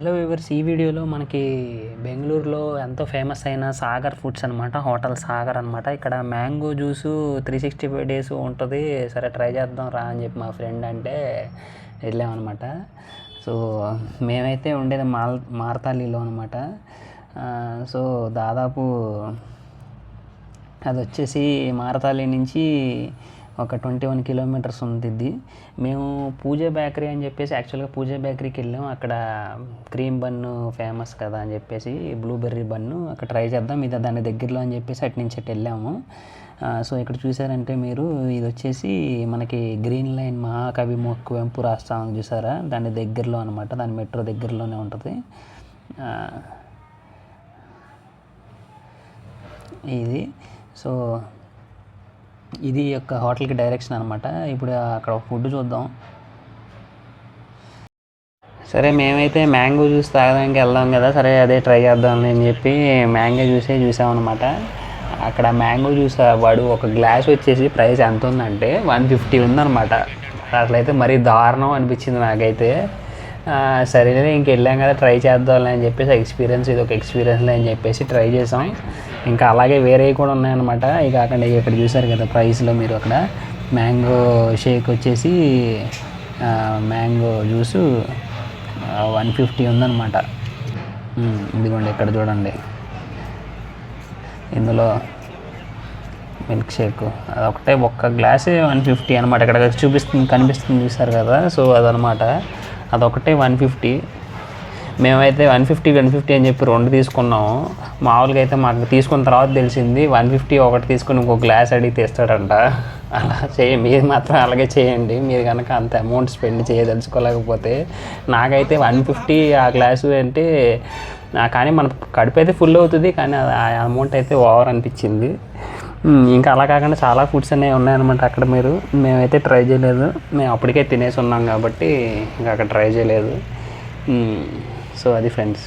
Hello viewers, ఈ వీడియోలో మనకి బెంగళూరులో ఎంతో ఫేమస్ అయిన సాగర్ ఫుడ్స్ అనమాట. హోటల్ సాగర్ అనమాట. ఇక్కడ మ్యాంగో జ్యూసు 365 డేస్ ఉంటుంది. సరే ట్రై చేద్దాం రా అని చెప్పి మా ఫ్రెండ్ అంటే వెళ్ళామన్నమాట. సో మేమైతే ఉండేది మార్తాలిలో అనమాట. సో దాదాపు అది వచ్చేసి మార్తాలి నుంచి ఒక 21 కిలోమీటర్స్ ఉంటుంది. మేము పూజ బేకరీ అని చెప్పేసి యాక్చువల్గా పూజ బేకరీకి వెళ్ళాము. అక్కడ క్రీమ్ బన్ను ఫేమస్ కదా అని చెప్పేసి బ్లూబెర్రీ బన్ను అక్కడ ట్రై చేద్దాం, ఇది దాని దగ్గరలో అని చెప్పేసి అటు నుంచి అటు వెళ్ళాము. సో ఇక్కడ చూసారంటే మీరు, ఇది వచ్చేసి మనకి గ్రీన్ లైన్ మహాకవి కువెంపు రాష్ట్రం చూసారా, దాని దగ్గరలో అనమాట. దాని మెట్రో దగ్గరలోనే ఉంటుంది ఇది. సో ఇది యొక్క హోటల్కి డైరెక్షన్ అనమాట. ఇప్పుడు అక్కడ ఫుడ్ చూద్దాం. సరే మేమైతే మ్యాంగో జ్యూస్ తాగడానికి వెళ్దాం కదా, సరే అదే ట్రై చేద్దాం అని చెప్పి మ్యాంగో జ్యూసే చూసామన్నమాట. అక్కడ మ్యాంగో జ్యూస్ వాడు ఒక గ్లాస్ వచ్చేసి ప్రైస్ ఎంత ఉందంటే 150 ఉందన్నమాట. అట్లయితే మరీ దారుణం అనిపించింది నాకైతే. సరేలే ఇంకెళ్ళాం కదా ట్రై చేద్దాం అని చెప్పేసి ఇది ఒక ఎక్స్పీరియన్స్లే అని చెప్పేసి ట్రై చేసాం. ఇంకా అలాగే వేరేవి కూడా ఉన్నాయన్నమాట. ఇక అక్కడ ఇక్కడ చూసారు కదా ప్రైస్లో మీరు, అక్కడ మ్యాంగో షేక్ వచ్చేసి మ్యాంగో జ్యూసు 150 ఉందన్నమాట. ఇదిగోండి ఇక్కడ చూడండి, ఇందులో మిల్క్ షేక్ అదొకటే ఒక్క గ్లాసే 150 అనమాట. ఇక్కడ కనిపిస్తుంది చూసారు కదా, సో అదనమాట, అదొకటే 150. మేమైతే 150 అని చెప్పి 2 తీసుకున్నాము. మామూలుగా అయితే మాకు తీసుకున్న తర్వాత తెలిసింది 150 ఒకటి తీసుకుని ఇంకో గ్లాస్ అడిగితే ఇస్తాడంట. అలా మీరు మాత్రం అలాగే చేయండి, మీరు కనుక అంత అమౌంట్ స్పెండ్ చేయదలుచుకోలేకపోతే. నాకైతే 150 ఆ గ్లాసు అంటే, కానీ మన కడుపు అయితే ఫుల్ అవుతుంది, కానీ ఆ అమౌంట్ అయితే ఓవర్ అనిపించింది. ఇంకా అలా కాకుండా చాలా ఫుడ్స్ అనేవి ఉన్నాయన్నమాట అక్కడ. మేమైతే ట్రై చేయలేదు, మేము అప్పటికే తినేసి ఉన్నాం కాబట్టి ఇంకా అక్కడ ట్రై చేయలేదు. సో అది ఫ్రెండ్స్.